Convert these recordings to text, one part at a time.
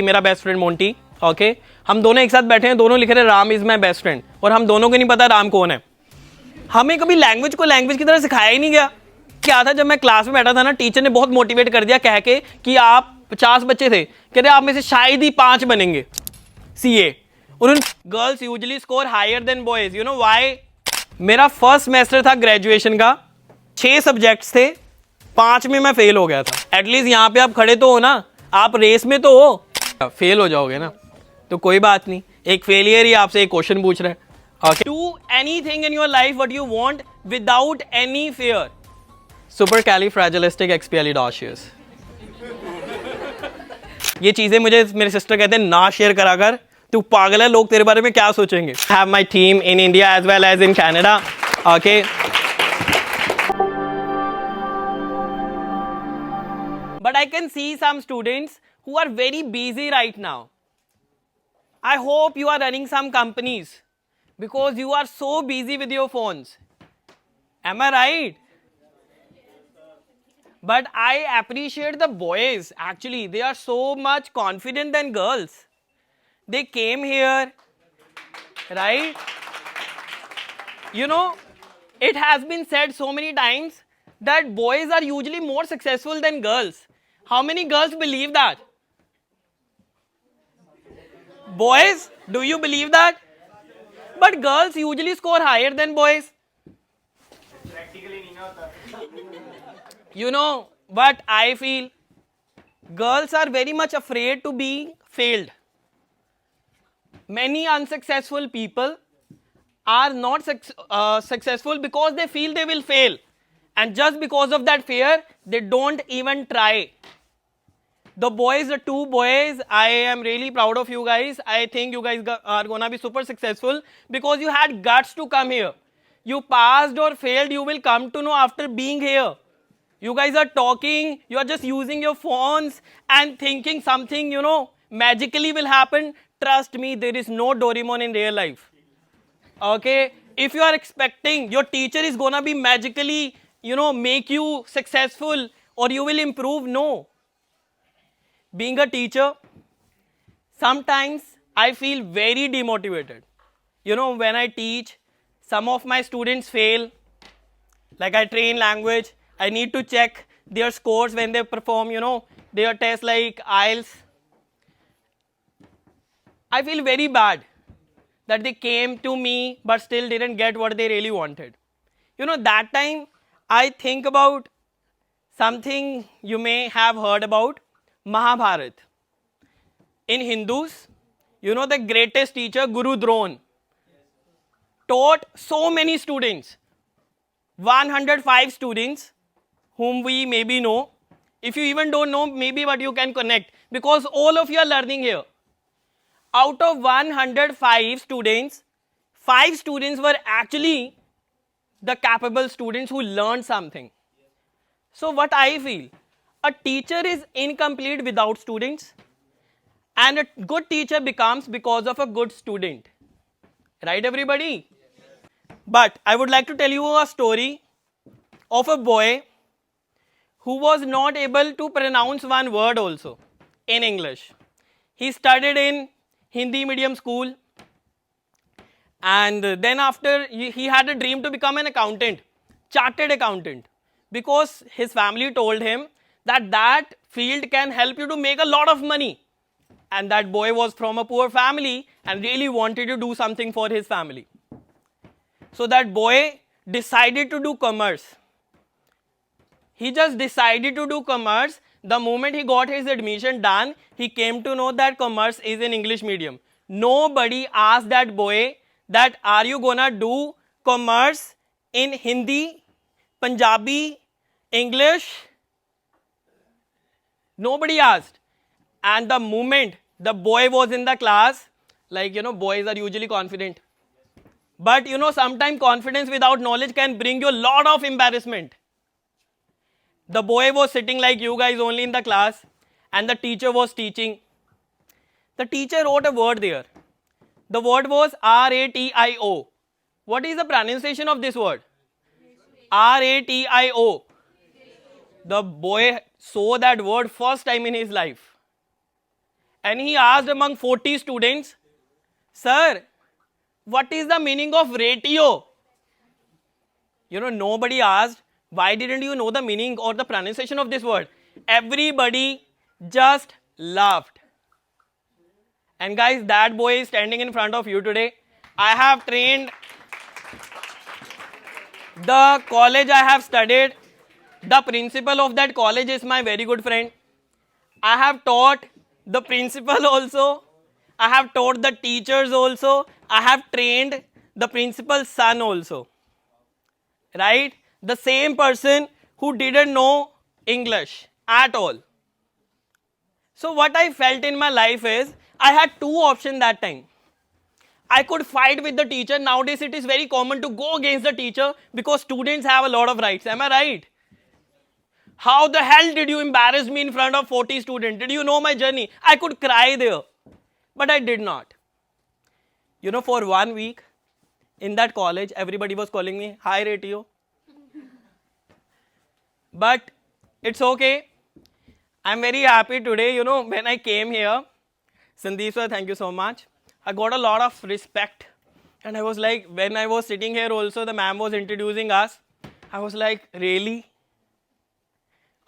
मेरा best friend Monty, okay, हम दोनों एक साथ बैठे हैं, दोनों लिख रहे हैं Ram is my best friend, और हम दोनों को नहीं पता राम कौन है। हमें कभी लैंग्वेज को लैंग्वेज की तरह सिखाया ही नहीं गया। क्या था, जब मैं क्लास में बैठा था ना, टीचर ने बहुत मोटिवेट कर दिया कह के कि आप 50 बच्चे थे, कह रहे आप में से शायद ही 5 बनेंगे सीए। उन्होंने girls usually score higher than boys, you know why. मेरा फर्स्ट सेमेस्टर था ग्रेजुएशन का, 6 सब्जेक्ट्स थे, 5 में मैं फेल हो गया था। एटलीस्ट यहाँ पे आप खड़े तो हो ना, आप रेस में तो हो, फेल हो जाओगे ना तो कोई बात नहीं, एक फेलियर ही आपसे एक क्वेश्चन पूछ रहा है। Okay. Do anything in your life what you want without any fear. Supercalifragilisticexpialidocious. ये चीजें मुझे मेरे सिस्टर कहते हैं ना शेयर करा कर, तू पागल है, लोग तेरे बारे में क्या सोचेंगे। Have my team in India as well as in Canada. Okay. But I can see some students who are very busy right now. I hope you are running some companies, because you are so busy with your phones. Am I right? But I appreciate the boys. Actually, they are so much confident than girls. They came here, right? You know, it has been said so many times that boys are usually more successful than girls. How many girls believe that? Boys, do you believe that? But girls usually score higher than boys. Practically नहीं होता. You know what I feel? Girls are very much afraid to be failed. Many unsuccessful people are not successful because they feel they will fail. And just because of that fear, they don't even try. The boys, the 2 boys, I am really proud of you guys. I think you guys are gonna be super successful because you had guts to come here. You passed or failed, you will come to know after being here. You guys are talking, you are just using your phones and thinking something, you know, magically will happen. Trust me, there is no Doraemon in real life. Okay? If you are expecting your teacher is gonna be magically, you know, make you successful or you will improve, no. Being a teacher, sometimes I feel very demotivated. You know, when I teach, some of my students fail. Like I train language, I need to check their scores when they perform, you know, their tests like IELTS. I feel very bad that they came to me but still didn't get what they really wanted. You know, that time I think about something you may have heard about, Mahabharata. In Hindus, you know, the greatest teacher, Guru Drona, taught so many students, 105 students whom we maybe know. If you even don't know, maybe but you can connect because all of you are learning here. Out of 105 students, 5 students were actually the capable students who learned something. So what I feel, a teacher is incomplete without students, and a good teacher becomes because of a good student. Right, everybody? But I would like to tell you a story of a boy who was not able to pronounce one word also in English. He studied in Hindi medium school, and then after he had a dream to become an accountant, chartered accountant, because his family told him that field can help you to make a lot of money. And that boy was from a poor family and really wanted to do something for his family. So that boy decided to do commerce. He just decided to do commerce. The moment he got his admission done, he came to know that commerce is in English medium. Nobody asked that boy that are you gonna do commerce in Hindi, Punjabi, English? Nobody asked. And the moment the boy was in the class, like, you know, boys are usually confident. But, you know, sometimes confidence without knowledge can bring you a lot of embarrassment. The boy was sitting like you guys only in the class, and the teacher was teaching. The teacher wrote a word there. The word was RATIO. What is the pronunciation of this word? RATIO. The boy saw that word first time in his life. and he asked among 40 students, "Sir, what is the meaning of ratio?" Nobody asked, "Why didn't you know the meaning or the pronunciation of this word?" Everybody just laughed. And guys, that boy is standing in front of you today. I have trained the college I have studied. The principal of that college is my very good friend. I have taught the principal also. I have taught the teachers also. I have trained the principal's son also. Right? The same person who didn't know English at all. So what I felt in my life is, I had two options that time. I could fight with the teacher. Nowadays it is very common to go against the teacher because students have a lot of rights. Am I right? How the hell did you embarrass me in front of 40 students? Did you know my journey? I could cry there. But I did not. For 1 week in that college, everybody was calling me high ratio. But it's okay. I'm very happy today. When I came here, Sandeep sir, thank you so much. I got a lot of respect. And I was like, when I was sitting here also, the ma'am was introducing us. I was like, really?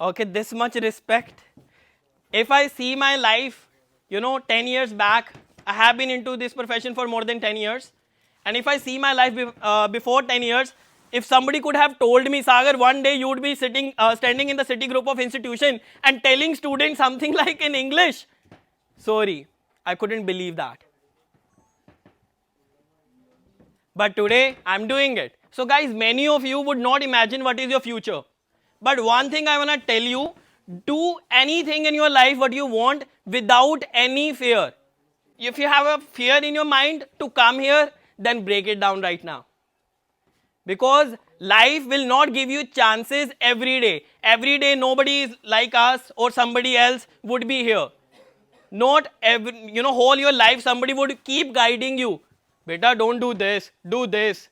Okay, this much respect. If I see my life, 10 years back, I have been into this profession for more than 10 years. And if I see my life before 10 years, if somebody could have told me, Sagar, one day you would be standing in the city group of institution and telling students something like in English. Sorry, I couldn't believe that. But today, I'm doing it. So guys, many of you would not imagine what is your future. But one thing I want to tell you, do anything in your life what you want without any fear. If you have a fear in your mind to come here, then break it down right now. Because life will not give you chances every day. Every day nobody is like us or somebody else would be here. Not every, whole your life somebody would keep guiding you. Beta, don't do this, do this.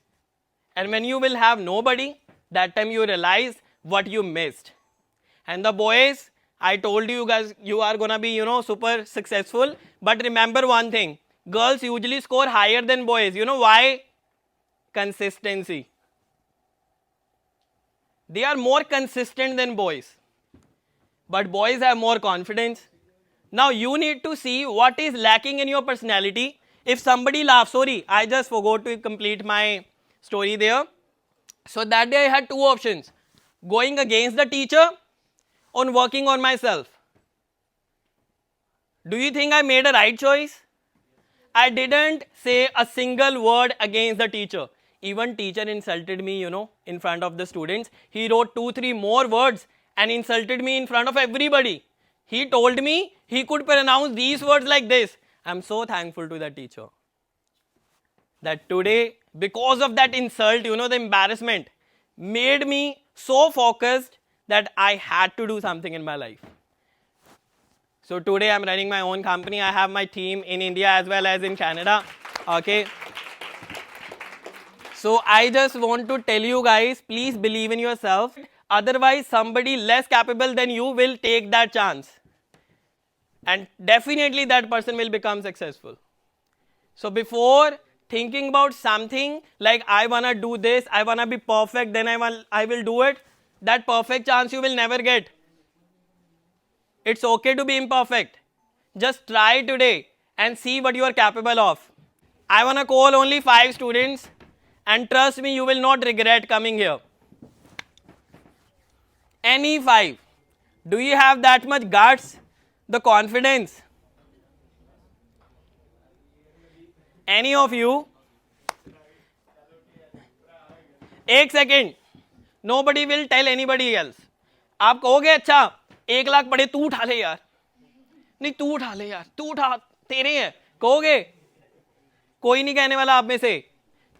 And when you will have nobody, that time you realize what you missed. And the boys, I told you guys, you are gonna be, super successful. But remember one thing, girls usually score higher than boys. You know why? Consistency. They are more consistent than boys. But boys have more confidence. Now you need to see what is lacking in your personality. If somebody laughs, sorry, I just forgot to complete my story there. So that day I had two options. Going against the teacher or working on myself. Do you think I made a right choice? I didn't say a single word against the teacher. Even teacher insulted me, in front of the students. He wrote 2-3 more words and insulted me in front of everybody. He told me he could pronounce these words like this. I'm so thankful to that teacher. That today, because of that insult, the embarrassment made me so focused that I had to do something in my life. So today I'm running my own company. I have my team in India as well as in Canada. Okay. So I just want to tell you guys, please believe in yourself. Otherwise, somebody less capable than you will take that chance. And definitely that person will become successful. So before thinking about something like I want to do this, I want to be perfect, then I will do it, that perfect chance you will never get. It's okay to be imperfect. Just try today and see what you are capable of. I want to call only 5 students and trust me, you will not regret coming here. Any 5. Do you have that much guts? The confidence? Any of you? 1 second. Nobody will tell anybody else. आप कहोगे अच्छा 1 लाख पड़े तू उठा ले यार, नहीं तू उठा ले यार, तू उठा, तेरे हैं, कहोगे? कोई नहीं कहने वाला आप में से.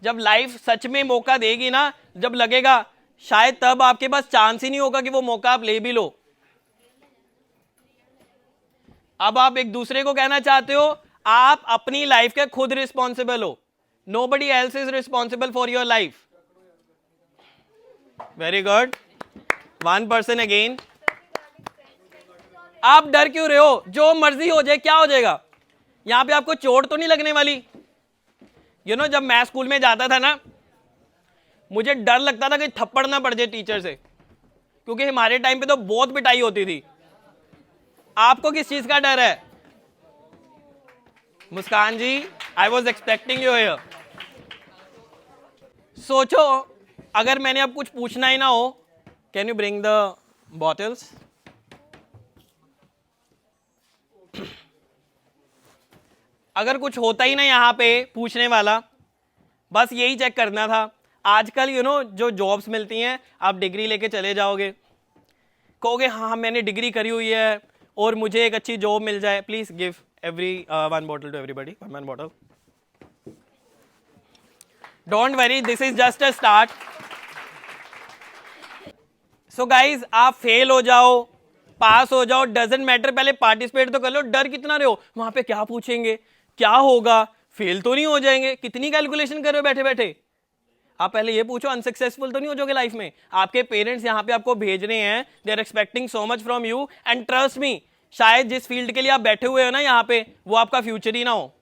जब लाइफ सच में मौका देगी ना, जब लगेगा शायद तब आपके पास चांस ही नहीं होगा कि वो मौका आप ले भी लो. अब आप एक दूसरे को कहना चाहते हो, आप अपनी लाइफ के खुद रिस्पॉन्सिबल हो. Nobody else is responsible for your life. Very good. 1 person again. आप डर क्यों रहे हो? जो मर्जी हो जाए, क्या हो जाएगा? यहां पे आपको चोट तो नहीं लगने वाली। जब मैं स्कूल में जाता था ना, मुझे डर लगता था कि थप्पड़ ना पड़ जाए टीचर से, क्योंकि हमारे टाइम पे तो बहुत पिटाई होती थी। आपको किस चीज का डर है? Muskan ji, I was expecting you here. सोचो, अगर मैंने अब कुछ पूछना ही ना हो, can you bring the bottles? अगर कुछ होता ही ना यहाँ पे पूछने वाला, बस यही चेक करना था। आजकल जो जॉब्स मिलती हैं, आप डिग्री लेके चले जाओगे, कहोगे हाँ मैंने डिग्री करी हुई है और मुझे एक अच्छी जॉब मिल जाए। Please give every one bottle to everybody, one bottle. Don't worry, this is just a start. So guys, आप फेल हो जाओ, पास हो जाओ, डजंट मैटर, पहले पार्टिसिपेट तो कर लो। डर कितना रहे हो, वहां पे क्या पूछेंगे, क्या होगा, फेल तो नहीं हो जाएंगे, कितनी कैलकुलेशन कर रहे हो बैठे बैठे। आप पहले ये पूछो अनसक्सेसफुल तो नहीं हो जाओगे लाइफ में। आपके पेरेंट्स यहाँ पे आपको भेज रहे हैं, they are expecting so much from you, and trust me, शायद जिस फील्ड के लिए आप बैठे हुए हो ना यहाँ पे, वो आपका फ्यूचर ही ना हो,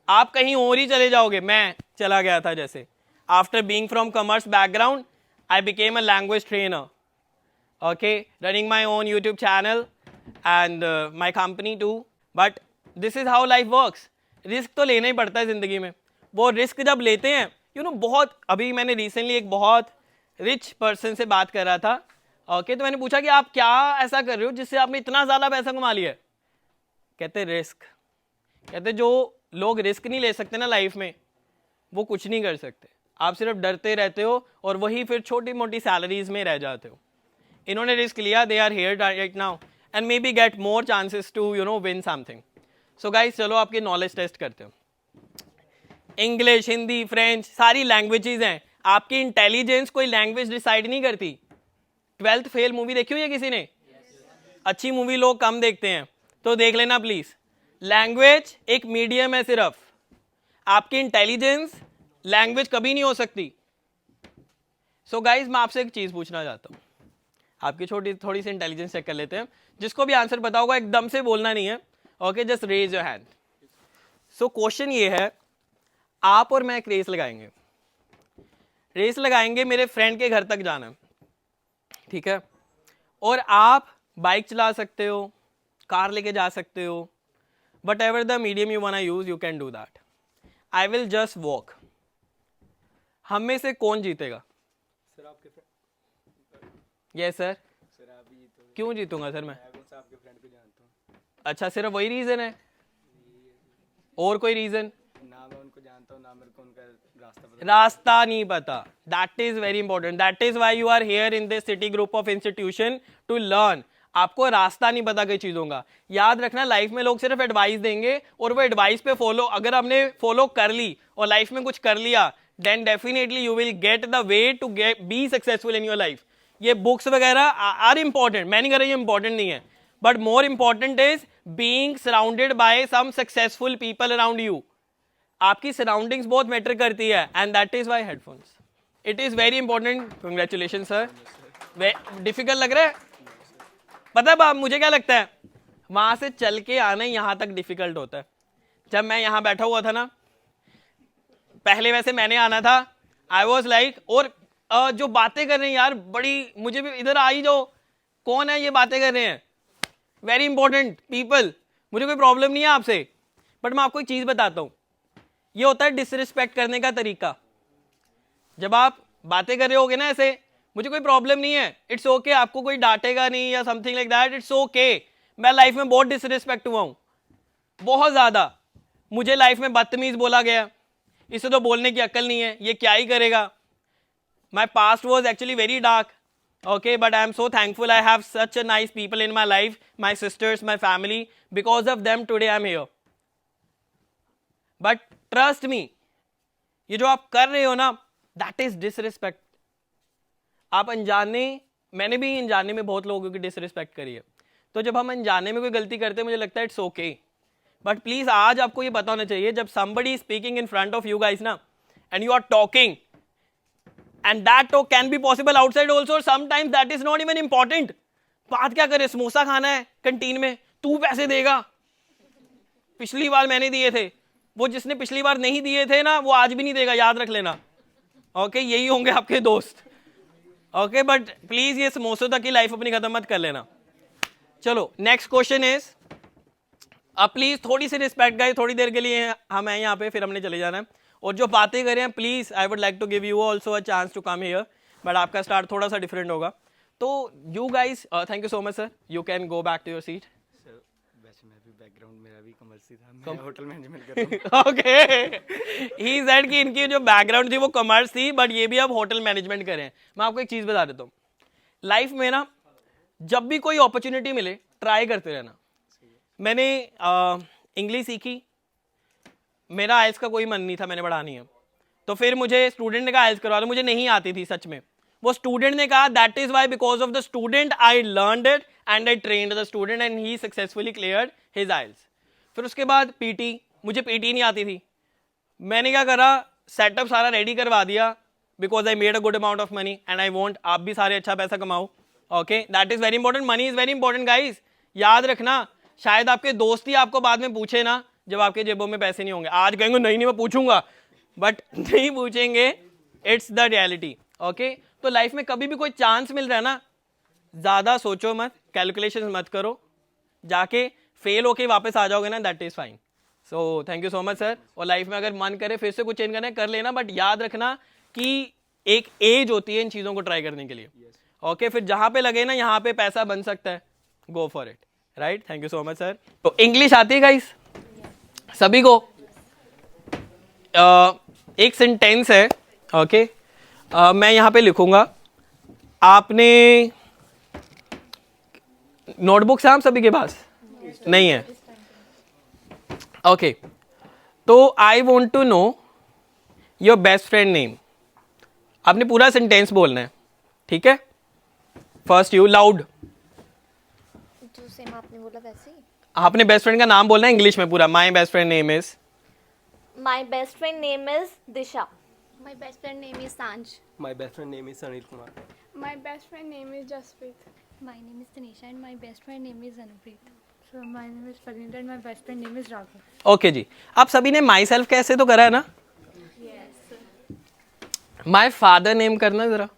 आप कहीं और ही चले जाओगे। मैं चला गया था जैसे, after being from commerce background, I became a language trainer, okay, running my own YouTube channel and my company too, but this is how life works. Risk तो लेना ही पड़ता है जिंदगी में। वो रिस्क जब लेते हैं, बहुत, अभी मैंने रिसेंटली एक बहुत रिच पर्सन से बात कर रहा था, ओके, तो मैंने पूछा कि आप क्या ऐसा कर रहे हो जिससे आपने इतना ज़्यादा पैसा कमा लिया है? कहते रिस्क। कहते जो लोग रिस्क नहीं ले सकते ना लाइफ में, वो कुछ नहीं कर सकते। आप सिर्फ डरते रहते हो और वही फिर छोटी मोटी सैलरीज में रह जाते हो। इन्होंने रिस्क लिया, they are here right now and maybe get more chances to win something. So guys, चलो आपकी नॉलेज टेस्ट करते हो। इंग्लिश, हिंदी, फ्रेंच, सारी लैंग्वेजेस हैं। आपकी इंटेलिजेंस कोई लैंग्वेज डिसाइड नहीं करती। 12th फेल मूवी देखी हुई है किसी ने? अच्छी मूवी लोग कम देखते हैं, तो देख लेना प्लीज। लैंग्वेज एक मीडियम है सिर्फ, आपकी इंटेलिजेंस लैंग्वेज कभी नहीं हो सकती। सो गाइस, मैं आपसे एक चीज पूछना चाहता हूं, आपकी थोड़ी सी इंटेलिजेंस चेक कर लेते हैं। जिसको भी आंसर पता होगा एकदम से बोलना नहीं है, okay, just raise your hand. So question ये है, आप और मैं एक रेस लगाएंगे। रेस लगाएंगे, मेरे फ्रेंड के घर तक जाना है, ठीक है, और आप बाइक चला सकते हो, कार लेके जा सकते हो, but ever the medium you want to use you can do that. I will just walk. हम में से कौन जीतेगा? सर आपके यस सर। सर आप ही तो क्यों जीतूंगा सर मैं? आपके फ्रेंड को जानता हूँ। अच्छा, सिर्फ वही रीजन है, और कोई रीजन? ना मैं उनको जानता हूँ, ना मेरे को उनका रास्ता रास्ता नहीं पता। That is very important, that is why you are here in this city group of institution to learn. आपको रास्ता नहीं पता कई चीजों का। याद रखना, लाइफ में लोग सिर्फ एडवाइस देंगे और वो एडवाइस पे फॉलो, अगर आपने फॉलो कर ली और लाइफ में कुछ कर लिया, then definitely you will get the way to get be successful in your life. ये बुक्स वगैरह आर इंपॉर्टेंट, मैं नहीं कर रहा, ये इंपॉर्टेंट नहीं है, but more important is being surrounded by some successful people around you. आपकी सराउंडिंग्स बहुत मैटर करती है, and that is why headphones, it is very important. Congratulation sir. Difficult लग रहा है? पता है मुझे क्या लगता है, वहां से चल के आना यहां तक डिफिकल्ट होता है। जब मैं यहां बैठा हुआ था ना, पहले वैसे मैंने आना था, आई वॉज लाइक, और जो बातें कर रहे हैं यार, बड़ी, मुझे भी इधर आ ही जाओ, कौन है ये बातें कर रहे हैं, वेरी इंपॉर्टेंट पीपल, मुझे कोई प्रॉब्लम नहीं है आपसे, बट मैं आपको एक चीज बताता हूं, ये होता है डिसरिस्पेक्ट करने का तरीका। जब आप बातें कर रहे होगे ना ऐसे, मुझे कोई प्रॉब्लम नहीं है, इट्स ओके, आपको कोई डांटेगा नहीं या something like that, it's okay. मैं लाइफ में बहुत डिसरिस्पेक्ट हुआ हूं, बहुत ज्यादा। मुझे लाइफ में बदतमीज बोला गया, इसे तो बोलने की अक्ल नहीं है, ये क्या ही करेगा। My past was actually very dark, okay, but I am so thankful I have such a nice people in my life, my sisters, my family, because of them today I am here. But trust me, ये जो आप कर रहे हो ना, that is disrespect. आप अनजाने, मैंने भी अनजाने में बहुत लोगों की डिसरिस्पेक्ट करी है, तो जब हम अनजाने में कोई गलती करते हैं, मुझे लगता है इट्स ओके, बट प्लीज आज आपको ये पता होना चाहिए, जब somebody is speaking in front of you guys ना, and you are talking, and that talk can be possible outside also, sometimes that is not even important, बात क्या करे, समोसा खाना है कैंटीन में, तू पैसे देगा, पिछली बार मैंने दिए थे, वो जिसने पिछली बार नहीं दिए थे ना वो आज भी नहीं देगा, याद रख लेना। ओके, यही होंगे आपके दोस्त। ओके, बट प्लीज ये समोसों तक की लाइफ अपनी खत्म मत कर लेना। चलो नेक्स्ट क्वेश्चन इज, अब प्लीज थोड़ी सी रिस्पेक्ट गाइस, थोड़ी देर के लिए हम हैं यहाँ पे, फिर हमने चले जाना है, और जो बातें करें please I would like to give you also a chance to come here, but आपका स्टार्ट थोड़ा सा डिफरेंट होगा। तो you guys, thank you so much sir, you can go back to your seat. Sir वैसे मैं भी background मेरा भी कॉमर्स ही था, मैं होटल मैनेजमेंट कर रहा हूँ। ओके, ही सेड कि इनकी जो बैकग्राउंड थी वो कॉमर्स थी, बट ये भी अब होटल मैनेजमेंट करें। मैं आपको एक चीज़ बता देता हूँ, लाइफ में ना जब भी कोई अपॉर्चुनिटी मिले ट्राई करते रहना। मैंने इंग्लिश सीखी, मेरा आइल्स का कोई मन नहीं था, मैंने पढ़ानी है, तो फिर मुझे स्टूडेंट ने कहा आइल्स करवा लो, मुझे नहीं आती थी सच में, वो स्टूडेंट ने कहा that is why because of the student I learned it and I trained the student and he successfully cleared his IELTS. फिर उसके बाद पीटी, मुझे पीटी नहीं आती थी, मैंने क्या करा, सेटअप सारा रेडी करवा दिया, because I made a good amount of money and I want आप भी सारे अच्छा पैसा कमाओ। Okay, that is very important, money is very important guys, याद रखना। शायद आपके दोस्त ही आपको बाद में पूछे ना जब आपके जेबों में पैसे नहीं होंगे, आज कहेंगे नहीं मैं पूछूंगा, बट नहीं पूछेंगे, इट्स द रियलिटी। ओके, तो लाइफ में कभी भी कोई चांस मिल रहा है ना, ज्यादा सोचो मत, कैलकुलेशन मत करो, जाके फेल होके वापस आ जाओगे ना, that is fine. So thank you so much sir, और लाइफ में अगर मन करे फिर से कुछ चेंज करना है कर लेना, बट याद रखना कि एक एज होती है इन चीज़ों को ट्राई करने के लिए। ओके, फिर जहाँ पे लगे ना यहाँ पे पैसा बन सकता है, go for it, right. Thank you so much sir. तो इंग्लिश आती है गाइस सभी को? एक सेंटेंस है, ओके, मैं यहाँ पे लिखूंगा, आपने नोटबुक्स हैं आप सभी के पास? नहीं है? ओके, तो I want to know your best friend name. आपने पूरा सेंटेंस बोलना है, ठीक है? First you, loud. जो सेम आपने बोला वैसे ही। आपने बेस्ट फ्रेंड का नाम बोलना है इंग्लिश में पूरा। My best friend name is, my best friend name is Disha. My best friend name is Sanj. My best friend name is Anil Kumar. My best friend name is Jasprit. My name is Tanisha and my best friend name is Anupreet. So my name is Parinita and my best friend name is Raghav. Okay ji. आप सभी ने my self कैसे तो करा है ना? My father name करना जरा,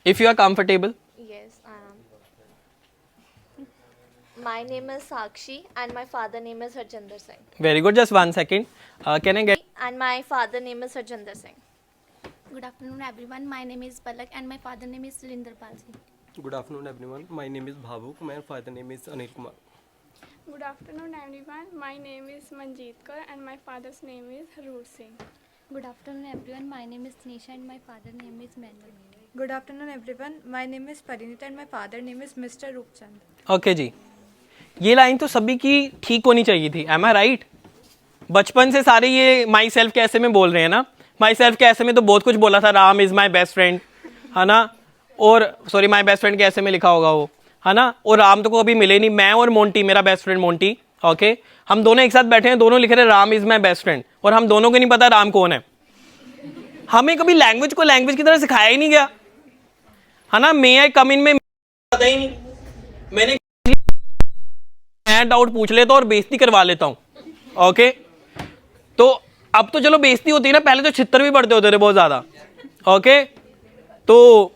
if you are comfortable. Yes, I am. My name is Sakshi and my father name is Harjinder Singh. Very good, just 1 second, can I get? And my father name is Harjinder Singh. Good afternoon everyone. My name is Palak and my father name is Surinder Pal Singh. Good afternoon everyone, my name is Bhavuk, my father name is Anil Kumar. Good afternoon everyone. My name is Manjeet Kaur and my father's name is Haroor Singh. Good afternoon everyone. My name is Tanisha and my father name is Manuel. Good afternoon everyone. My name is Parinita and my father name is Mr. Rupchand. Okay ji, ये line तो सभी की ठीक होनी चाहिए थी, M आई right? बचपन से सारे ये माई सेल्फ कैसे में बोल रहे हैं ना। माई सेल्फ कैसे में तो बहुत कुछ बोला था, Ram is my best friend, है ना, और सॉरी माई बेस्ट फ्रेंड कैसे में लिखा होगा वो, है ना, और राम तो को अभी मिले नहीं। मैं और मोंटी, मेरा बेस्ट फ्रेंड मोंटी, ओके, हम दोनों एक साथ बैठे हैं, दोनों लिख रहे हैं Ram is my best friend, और हम दोनों को नहीं पता राम कौन है। हमें कभी लैंग्वेज को लैंग्वेज की तरह सिखाया ही नहीं गया, है ना। मे आई कम इन में पता ही नहीं, मैंने डाउट पूछ लेता हूँ और बेइज्जती करवा लेता हूँ। ओके, तो अब तो चलो बेइज्जती होती है ना, पहले तो छित्तर भी पड़ते होते थे बहुत ज्यादा। ओके, तो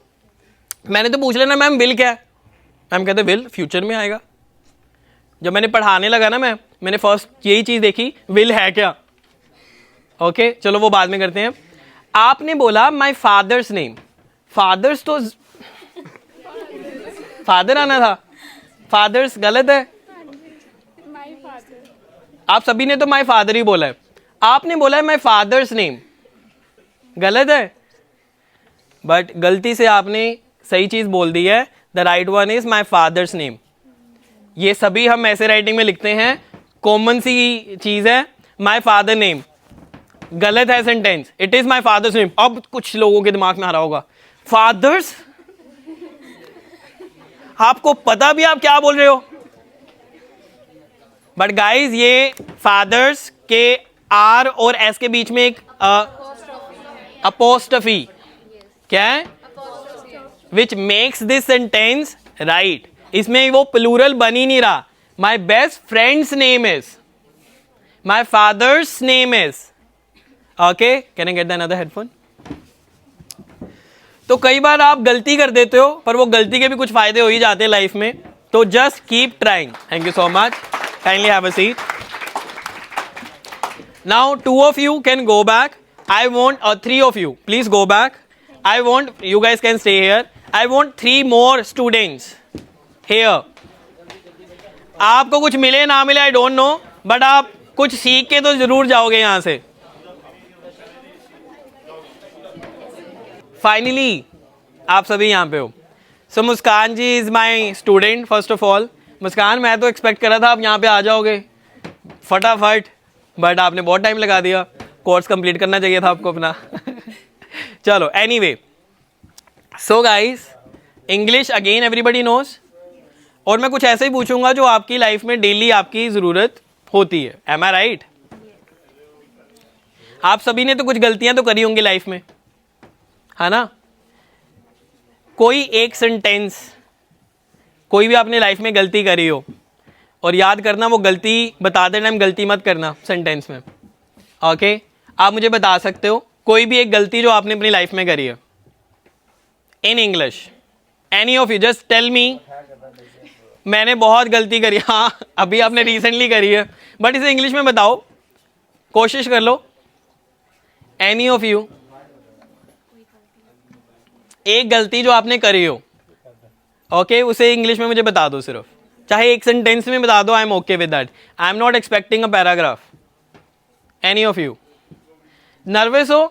मैंने तो पूछ लेना मैम विल क्या है, मैम कहते विल फ्यूचर में आएगा। जब मैंने पढ़ाने लगा ना मैंने फर्स्ट यही चीज देखी, विल है क्या। ओके, चलो वो बाद में करते हैं। आपने बोला माई फादर्स नेम, फादर्स तो फादर आना था, फादर्स गलत है। My father. आप सभी ने तो माई फादर ही बोला है, आपने बोला है माई फादर्स नेम, गलत है। बट गलती से आपने सही चीज बोल दी है, the right one is my father's name. ये सभी हम ऐसे राइटिंग में लिखते हैं, कॉमन सी चीज है, माई फादर नेम। गलत है sentence, it is my father's name. अब कुछ लोगों के दिमाग में आ रहा होगा फादर्स, आपको पता भी आप क्या बोल रहे हो। बट गाइज ये फादर्स के आर और एस के बीच में एक अपोस्ट्रोफी क्या है, which makes this sentence right, इसमें वो प्लूरल बन ही नहीं रहा. My best friends name is, my father's name is. Okay, can I get the another headphone? तो कई बार आप गलती कर देते हो, पर वो गलती के भी कुछ फायदे हो ही जाते हैं लाइफ में. तो just keep trying. Thank you so much. Kindly have a seat. Now 2 of you can go back. I want 3 of you. Please go back. I want you guys can stay here. I want 3 more students here. आपको कुछ मिले ना मिले, I don't know, but आप कुछ सीख के तो जरूर जाओगे यहाँ से. फाइनली आप सभी यहाँ पे हो. So Muskan ji is my student. First of all Muskan, मैं तो एक्सपेक्ट कर रहा था आप यहाँ पे आ जाओगे फटाफट, बट आपने बहुत टाइम लगा दिया. कोर्स कंप्लीट करना चाहिए था आपको अपना. चलो, anyway, so guys, English again everybody knows. और मैं कुछ ऐसे ही पूछूंगा जो आपकी लाइफ में डेली आपकी ज़रूरत होती है. एम आई राइट? आप सभी ने तो कुछ गलतियां तो करी होंगी लाइफ में, है ना? कोई एक सेंटेंस, कोई भी आपने लाइफ में गलती करी हो, और याद करना वो गलती बताते टाइम गलती मत करना सेंटेंस में. ओके, आप मुझे बता सकते हो कोई भी एक गलती जो आपने अपनी लाइफ में करी है in English. Any of you just tell me. मैंने बहुत गलती करी. हाँ, अभी आपने रिसेंटली करी है, बट इसे इंग्लिश में बताओ, कोशिश कर लो. एनी ऑफ यू, एक गलती जो आपने करी हो, ओके, उसे इंग्लिश में मुझे बता दो. सिर्फ चाहे एक सेंटेंस में बता दो. I am okay with that. I am not expecting a paragraph. Any of you nervous हो?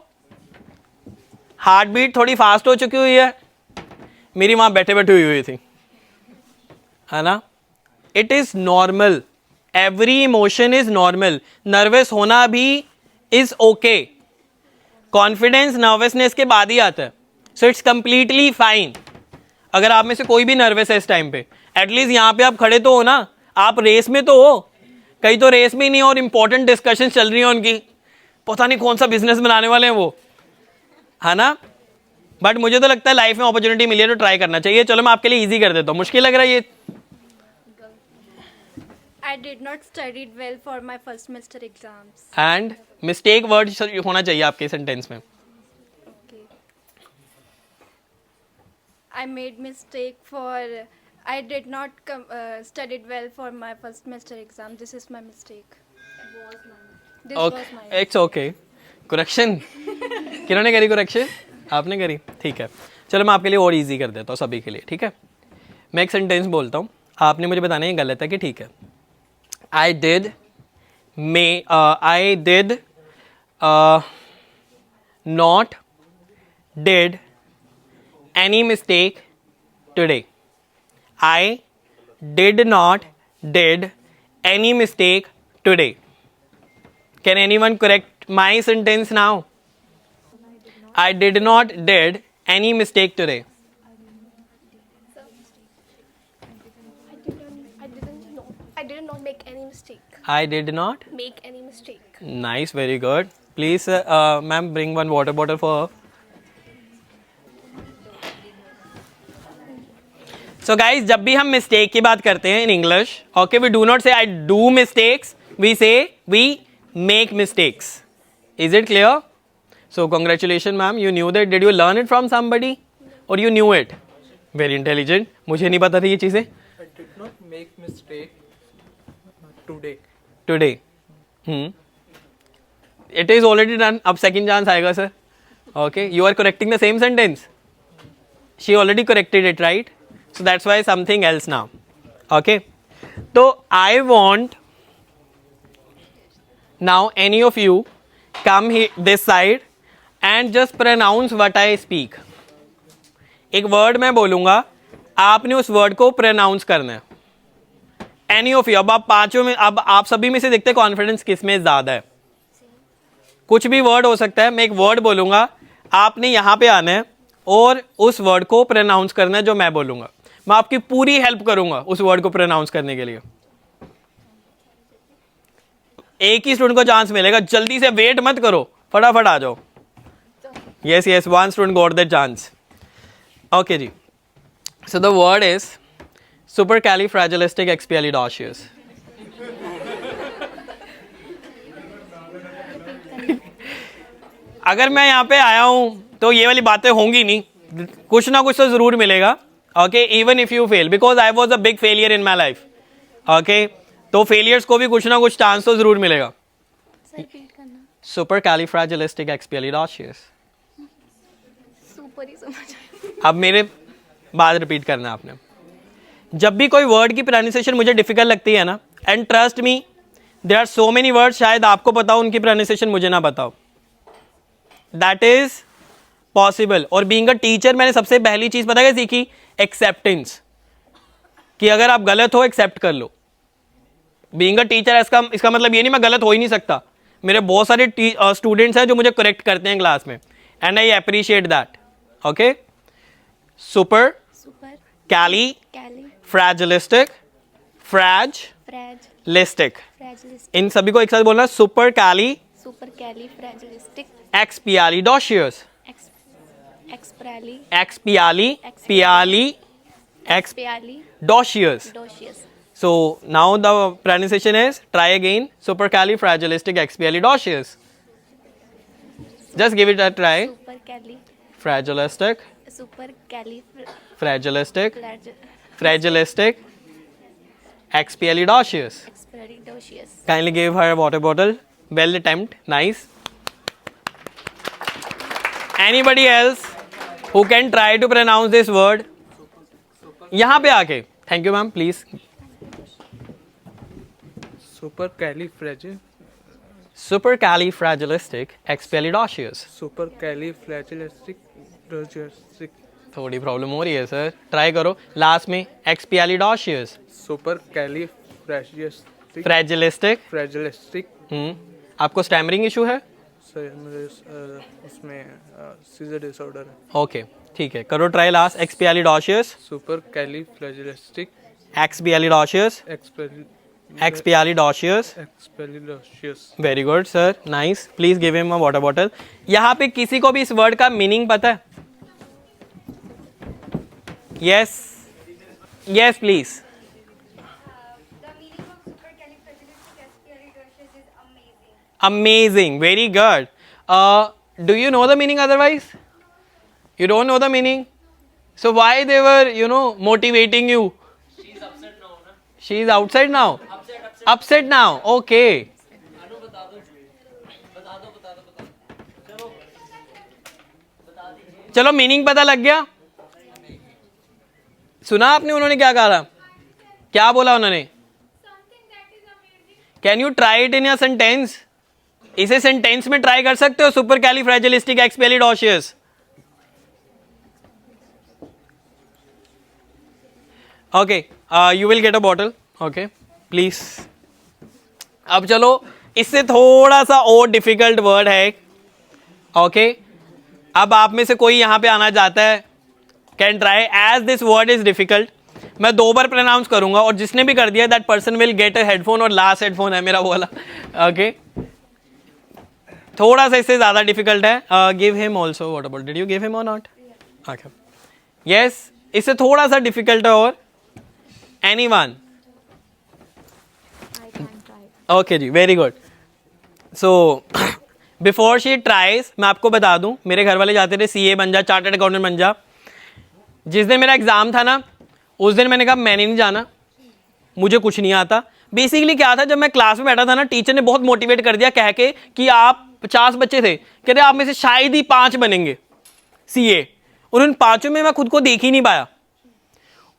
हार्ट बीट थोड़ी फास्ट हो चुकी हुई है? मेरी वहां बैठे बैठे हुई थी, है ना? It is normal. Every emotion is normal. Nervous होना भी इज ओके. कॉन्फिडेंस नर्वसनेस के बाद ही आता है. So it's completely fine. अगर आप में से कोई भी नर्वस है इस टाइम पे, एटलीस्ट यहाँ पे आप खड़े तो हो ना. आप रेस में तो हो. कई तो रेस में ही नहीं और इंपॉर्टेंट डिस्कशन चल रही है उनकी, पता नहीं कौन सा बिजनेस बनाने वाले हैं वो, है ना? बट मुझे तो लगता है लाइफ में अपॉर्चुनिटी मिली है तो ट्राई करना चाहिए. चलो मैं आपके लिए इजी कर देता हूँ. मुश्किल लग रहा है ये? I did not studied well for my first semester exams. And mistake word होना चाहिए आपके सेंटेंस में. Okay. I made mistake for. I did not studied well for my first semester exam. This is my mistake. This was my. It's okay. Correction किन्होंने करी? Correction आपने करी. ठीक है, चलो मैं आपके लिए और इजी कर देता हूँ सभी के लिए. ठीक है, मैं एक सेंटेंस बोलता हूँ, आपने मुझे बताना है गलत है कि ठीक है. I did not did any mistake today. I did not did any mistake today. Can anyone correct my sentence now? I did not did any mistake today. I did not make any mistake. I did not Make any mistake. Nice, very good. Please, ma'am, bring one water bottle for her. So guys, जब भी हम mistake की बात करते हैं in English, okay, we do not say I do mistakes. We say we make mistakes. Is it clear? So congratulations, ma'am. You knew that. Did you learn it from somebody, or you knew it? Very intelligent. मुझे नहीं पता थी ये चीजें. I did not make mistake today. Today. It is already done. अब second chance आएगा sir. Okay. You are correcting the same sentence. She already corrected it, right? So that's why something else now. Okay. So I want now any of you come here this side and just pronounce what I speak. एक word मैं बोलूँगा, आपने उस word को pronounce करना है. Any of you. अब आप पांचों में, अब आप सभी में से देखते हैं कॉन्फिडेंस किस में ज़्यादा है. कुछ भी वर्ड हो सकता है. मैं एक वर्ड बोलूँगा, आपने यहाँ पे आना है और उस वर्ड को प्रोनाउंस करना है जो मैं बोलूँगा. मैं आपकी पूरी हेल्प करूँगा उस वर्ड को प्रोनाउंस करने के लिए. एक ही स्टूडेंट को चांस मिलेगा. जल्दी से वेट मत करो, फटाफट आ जाओ. Yes, one student got that chance. Okay ji. So the word is supercalifragilisticexpialidocious. अगर मैं यहाँ पे आया हूँ तो ये वाली बातें होंगी नहीं, कुछ ना कुछ तो जरूर मिलेगा. Okay, even if you fail, because I was a big failure in my life. Okay, तो फेलियर्स को भी कुछ ना कुछ चांस तो जरूर मिलेगा. supercalifragilisticexpialidocious. सुपर ही समझ अब मेरे बात रिपीट करना है आपने. जब भी कोई वर्ड की प्रोनाउंसिएशन मुझे डिफिकल्ट लगती है ना, and trust me there are so many words, शायद आपको पता हो उनकी प्रोनाउंसिएशन मुझे ना पता हो. That is possible. और बीइंग अ टीचर मैंने सबसे पहली चीज पता क्या सीखी? एक्सेप्टेंस. कि अगर आप गलत हो एक्सेप्ट कर लो. बीइंग अ टीचर इसका मतलब ये नहीं मैं गलत हो ही नहीं सकता. मेरे बहुत सारे स्टूडेंट्स हैं जो मुझे करेक्ट करते हैं क्लास में, and I appreciate that. Okay, super super cali cali fragilistic fragilistic, fragilistic इन सभी को एक साथ बोलना. Super cali super cali fragilistic expialidocious. Expiali expialidocious. Docious. So now the pronunciation is, try again, supercalifragilisticexpialidocious. Just give it a try. Super cali Fragilistic, super cali fragilistic, fragilistic, expialidocious. Expialidocious. Kindly give her a water bottle. Well attempt, nice. Anybody else who can try to pronounce this word? यहाँ पे आके. Thank you, ma'am. Please. Supercalifragilisticexpialidocious. supercalifragilistic थोड़ी problem हो रही है sir, try करो. Last में एक्सपियालिडोशियस. supercalifragilistic फ्रैजिलिस्टिक. आपको स्टैमरिंग इशू है? उसमें सीजर डिसऑर्डर है. ओके, ठीक है, करो try. Last expialidocious. supercalifragilistic expialidocious. Expialidocious. Expialidocious. Very good sir, nice. Please give him a water bottle. यहाँ पे किसी को भी इस वर्ड का मीनिंग पता है? Yes yes please. Amazing, very good. Do you know the meaning otherwise? You don't know the meaning? So why they were, motivating you? She's upset now, na? She's outside now? Upset now, okay. चलो meaning पता लग गया. सुना आपने उन्होंने क्या कहा? क्या बोला उन्होंने? Can you try it in a sentence? इसे सेंटेंस में ट्राई कर सकते हो? Supercalifragilistic expialidocious. Okay, you will get a bottle. Okay please. अब चलो, इससे थोड़ा सा और डिफिकल्ट वर्ड है. ओके, अब आप में से कोई यहां पे आना चाहता है? Can try. As this word is difficult, मैं 2 बार प्रोनाउंस करूंगा और जिसने भी कर दिया that person will get a headphone. और लास्ट हेडफोन है मेरा वो वाला. ओके, थोड़ा सा इससे ज्यादा डिफिकल्ट है. Give him also what about, did you give him और नॉट? ओके, यस, इससे थोड़ा सा डिफिकल्ट है. और एनीवन? ओके जी, very good. So before she tries, मैं आपको बता दूं, मेरे घर वाले जाते थे CA बन जा, चार्टर्ड अकाउंटेंट बन जा. जिस दिन मेरा एग्जाम था ना, उस दिन मैंने कहा मैंने नहीं जाना, मुझे कुछ नहीं आता. बेसिकली क्या था, जब मैं क्लास में बैठा था ना, टीचर ने बहुत मोटिवेट कर दिया कह के कि आप 50 बच्चे थे, कहते आप में से शायद ही 5 बनेंगे CA. और उन 5 में मैं खुद को देख ही नहीं पाया.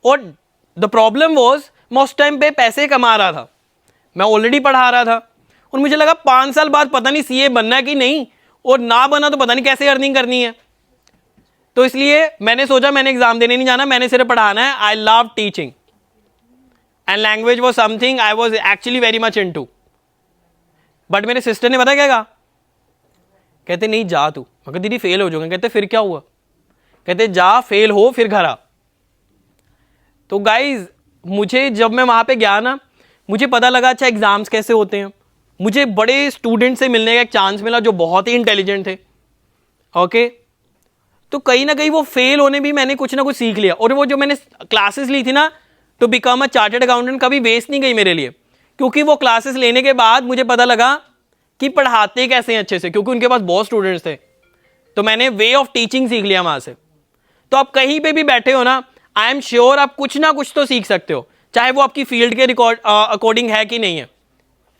और द प्रॉब्लम वॉज, मैं उस टाइम पे पैसे कमा रहा था, मैं ऑलरेडी पढ़ा रहा था, और मुझे लगा 5 साल बाद पता नहीं CA बनना है कि नहीं, और ना बना तो पता नहीं कैसे अर्निंग करनी है. तो इसलिए मैंने सोचा मैंने एग्जाम देने नहीं जाना, मैंने सिर्फ पढ़ाना है. I love teaching and language was something I was actually very much into. But मेरे सिस्टर ने पता क्या कहा? कहते नहीं जा तू. मगर दीदी फेल हो जाऊंगा. कहते फिर क्या हुआ? कहते जा, फेल हो फिर घर आ. तो गाइज, मुझे जब मैं वहां पे गया ना, मुझे पता लगा अच्छा एग्जाम्स कैसे होते हैं. मुझे बड़े स्टूडेंट से मिलने का एक चांस मिला जो बहुत ही इंटेलिजेंट थे. ओके, तो कहीं ना कहीं वो फेल होने भी मैंने कुछ ना कुछ सीख लिया. और वो जो मैंने क्लासेस ली थी ना, to become a chartered accountant कभी वेस्ट नहीं गई मेरे लिए, क्योंकि वो क्लासेस लेने के बाद मुझे पता लगा कि पढ़ाते कैसे हैं अच्छे से, क्योंकि उनके पास बहुत स्टूडेंट्स थे, तो मैंने वे ऑफ टीचिंग सीख लिया वहां से। तो आप कहीं पे भी बैठे हो ना, आई एम श्योर आप कुछ ना कुछ तो सीख सकते हो, चाहे वो आपकी फील्ड के अकॉर्डिंग है कि नहीं है,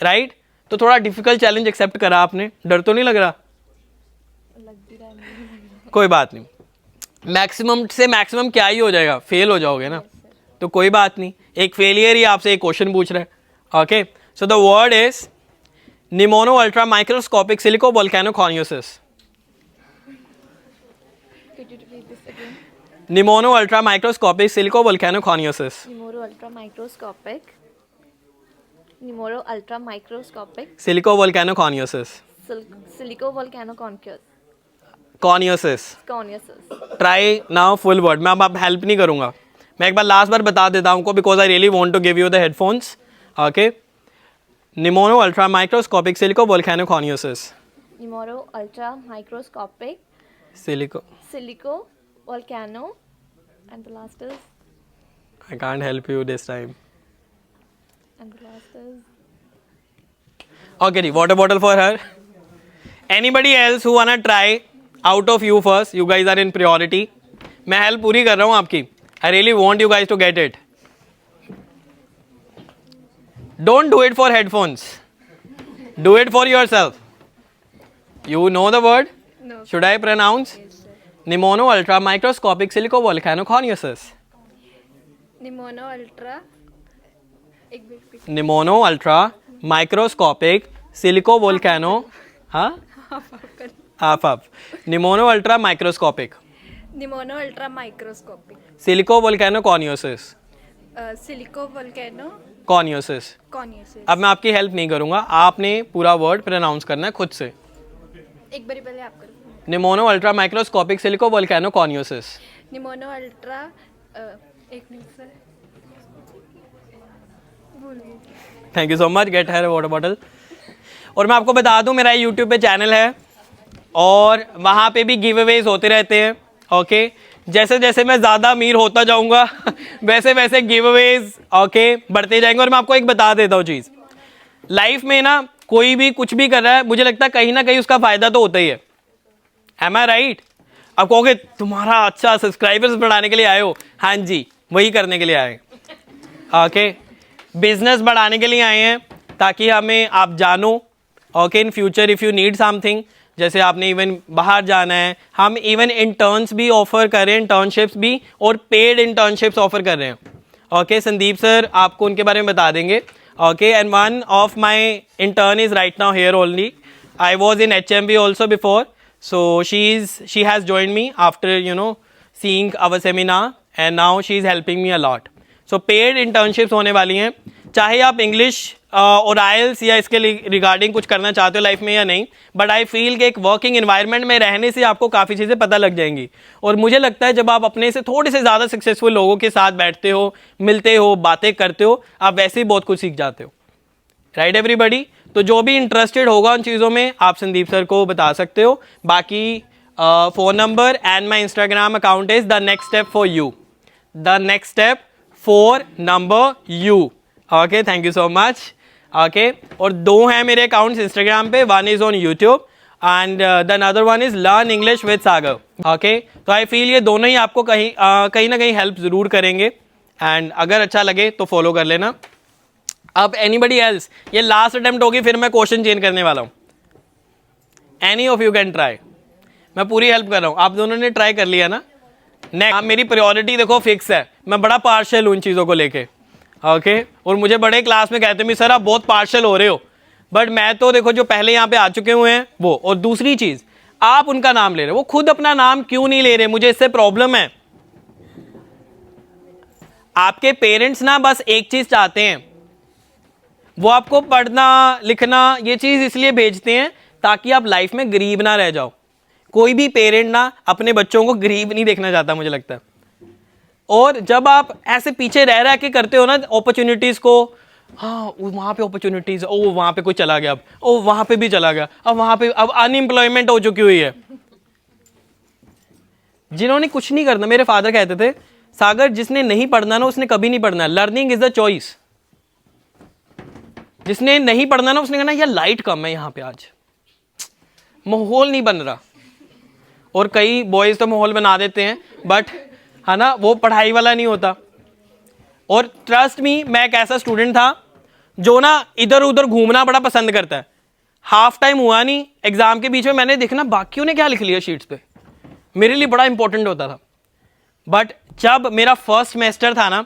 राइट? तो थोड़ा डिफिकल्ट चैलेंज एक्सेप्ट करा आपने, डर तो नहीं लग रहा? कोई बात नहीं, मैक्सिमम से मैक्सिमम क्या ही हो जाएगा, फेल हो जाओगे ना, तो कोई बात नहीं, एक फेलियर ही आपसे एक क्वेश्चन पूछ रहा है। Okay, so the word is pneumono ultra microscopic silico volcanoconiosis. Pneumono ultra microscopic silico volcanoconiosis. Nemoro ultra microscopic. Nemoro ultra microscopic. Silico volcanoconiosis. Silico volcanoconchus. Coniosis. Coniosis. Try now full word. मैं अब help नहीं करूंगा, मैं एक बार last बार बता देता हूँ, because I really want to give you the headphones. Okay, pneumono ultra microscopic silico volcanoconiosis. Nemoro ultra microscopic. Silico, Silico volcano. And the last is. I can't help you this time. And the last is. Okay, जी, water bottle for her. Anybody else who wanna try out of you first? You guys are in priority. मैं help पूरी कर रहा हूँ आपकी. I really want you guys to get it. Don't do it for headphones. Do it for yourself. You know the word? No. Should I pronounce? Nemono ultra microscopic silico volcanoconiosis. Pneumono ultra, एक minute, Nemono ultra microscopic silico volcano. हाँ? आप. Nemono ultra microscopic pneumono ultra microscopic, silico volcanoconiosis. Silico volcano Coniosis. Coniosis. अब मैं आपकी help नहीं करूंगा, आपने पूरा वर्ड प्रोनाउंस करना है खुद से। एक बारी पहले आप करो। निमोनो ultra microscopic silico volcanoconiosis. Pneumono ultra, एक मिनट सर, भूल गई। Thank you so much, get her water bottle. और मैं आपको बता दूं, मेरा यूट्यूब पे चैनल है और वहाँ पे भी गिव अवेज होते रहते हैं। ओके, जैसे जैसे मैं ज़्यादा अमीर होता जाऊँगा वैसे वैसे गिव अवेज ओके बढ़ते जाएंगे। और मैं आपको एक बता देता हूँ चीज़, लाइफ में ना कोई भी कुछ भी कर रहा है, मुझे लगता है कहीं ना कहीं उसका फ़ायदा तो होता ही है। एम आई राइट? अब कहोगे तुम्हारा अच्छा सब्सक्राइबर्स बढ़ाने के लिए आए हो, हाँ जी वही करने के लिए आए। ओके, बिजनेस बढ़ाने के लिए आए हैं ताकि हमें आप जानो। Okay, in future if you need something, जैसे आपने इवन बाहर जाना है, हम इवन इंटर्न्स भी ऑफर कर रहे हैं, इंटर्नशिप्स भी और पेड इंटर्नशिप्स ऑफर कर रहे हैं। ओके, संदीप सर आपको उनके बारे में बता देंगे। Okay, and one of my intern is right now here only. I was in HMB also before, so she has joined me after seeing our seminar and now she is helping me a lot. So paid internships होने वाली हैं, चाहे आप English और IELTS या इसके regarding कुछ करना चाहते हो लाइफ में या नहीं, बट आई फील कि एक वर्किंग इन्वायरमेंट में रहने से आपको काफ़ी चीज़ें पता लग जाएंगी। और मुझे लगता है जब आप अपने से थोड़े से ज़्यादा सक्सेसफुल लोगों के साथ बैठते हो, मिलते हो, बातें करते हो, आप वैसे ही बहुत कुछ सीख जाते हो। Right everybody? तो जो भी इंटरेस्टेड होगा उन चीज़ों में आप संदीप सर को बता सकते हो। बाकी phone number and my Instagram account is the next step for you, the next step for number you. Okay, thank you so much. Okay, और दो हैं मेरे अकाउंट्स इंस्टाग्राम पे, one is on YouTube and the another one is learn English with Sagar. Okay, तो I feel ये दोनों ही आपको कहीं ना कहीं हेल्प ज़रूर करेंगे एंड अगर अच्छा लगे तो फॉलो कर लेना। अब एनीबडी एल्स, ये लास्ट अटेम्प्ट होगी, फिर मैं क्वेश्चन चेंज करने वाला हूँ। Any of you can try, मैं पूरी हेल्प कर रहा हूँ। आप दोनों ने ट्राई कर लिया ना? नेक्स्ट, मेरी प्रायोरिटी देखो फिक्स है, मैं बड़ा पार्शल हूँ इन चीज़ों को लेके। ओके, और मुझे बड़े क्लास में कहते हैं सर आप बहुत पार्शल हो रहे हो, बट मैं तो देखो जो पहले यहाँ पे आ चुके हुए हैं वो। और दूसरी चीज़, आप उनका नाम ले रहे हो, वो खुद अपना नाम क्यों नहीं ले रहे? मुझे इससे प्रॉब्लम है। आपके पेरेंट्स ना बस एक चीज़ चाहते हैं, वो आपको पढ़ना लिखना ये चीज़ इसलिए भेजते हैं ताकि आप लाइफ में गरीब ना रह जाओ। कोई भी पेरेंट ना अपने बच्चों को गरीब नहीं देखना चाहता, मुझे लगता है। और जब आप ऐसे पीछे रह रह के करते हो ना अपॉर्चुनिटीज़ को, हाँ वहाँ पे अपॉर्चुनिटीज़, ओ वहाँ पे कोई चला गया, अब ओ वहाँ पे भी चला गया, अब वहाँ पे अब अनएम्प्लॉयमेंट हो चुकी हुई है। जिन्होंने कुछ नहीं करना, मेरे फादर कहते थे सागर जिसने नहीं पढ़ना ना उसने कभी नहीं पढ़ना, लर्निंग इज द चॉइस। जिसने नहीं पढ़ना ना उसने कहना यार लाइट कम है यहाँ पे, आज माहौल नहीं बन रहा। और कई बॉयज तो माहौल बना देते हैं, बट है ना वो पढ़ाई वाला नहीं होता। और ट्रस्ट मी, मैं एक ऐसा स्टूडेंट था जो ना इधर उधर घूमना बड़ा पसंद करता है। हाफ टाइम हुआ नहीं एग्जाम के बीच में, मैंने देखना बाकियों ने क्या लिख लिया शीट्स पे, मेरे लिए बड़ा इंपॉर्टेंट होता था। बट जब मेरा फर्स्ट सेमेस्टर था ना,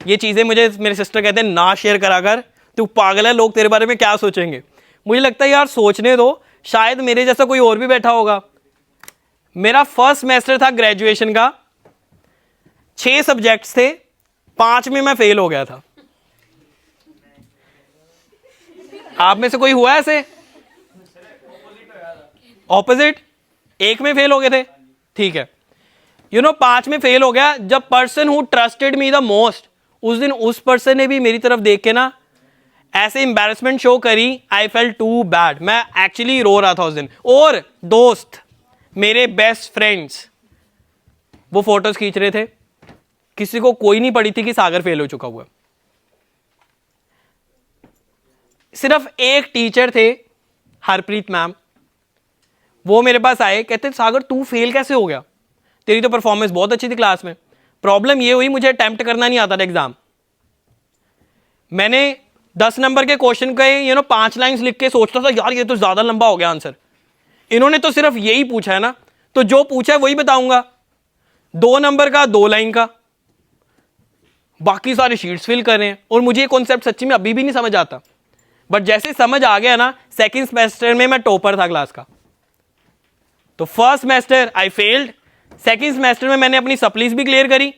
ये चीज़ें मुझे मेरे सिस्टर कहते हैं ना शेयर करा कर, तू पागल है, लोग तेरे बारे में क्या सोचेंगे। मुझे लगता है यार सोचने दो, शायद मेरे जैसा कोई और भी बैठा होगा। मेरा फर्स्ट सेमेस्टर था ग्रेजुएशन का, 6 सब्जेक्ट्स थे, 5 में मैं फेल हो गया था। आप में से कोई हुआ ऐसे? ऑपोजिट, 1 में फेल हो गए थे, ठीक है। 5 में फेल हो गया। जब person who trusted me the most, उस दिन उस पर्सन ने भी मेरी तरफ देख के ना ऐसे एम्बैरेसमेंट शो करी, आई फेल्ट टू बैड। मैं एक्चुअली रो रहा था उस दिन। और दोस्त, मेरे बेस्ट फ्रेंड्स, वो फोटोज खींच रहे थे। किसी को कोई नहीं पड़ी थी कि सागर फेल हो चुका हुआ। सिर्फ एक टीचर थे, हरप्रीत मैम, वो मेरे पास आए, कहते सागर तू फेल कैसे हो गया, तेरी तो परफॉर्मेंस बहुत अच्छी थी क्लास में। प्रॉब्लम ये हुई मुझे अटेम्प्ट करना नहीं आता था एग्जाम। मैंने 10 नंबर के क्वेश्चन के 5 लाइंस लिख के सोचता था यार ये तो ज्यादा लंबा हो गया आंसर। इन्होंने तो सिर्फ यही पूछा है ना, तो जो पूछा है वही बताऊंगा। 2 नंबर का 2 लाइन का, बाकी सारे शीट्स फिल कर रहे हैं। और मुझे ये कॉन्सेप्ट सच्ची में अभी भी नहीं समझ आता, बट जैसे समझ आ गया ना, सेकंड सेमेस्टर में मैं टॉपर था क्लास का। तो first semester I failed, second semester में मैंने अपनी सप्लीज भी क्लियर करी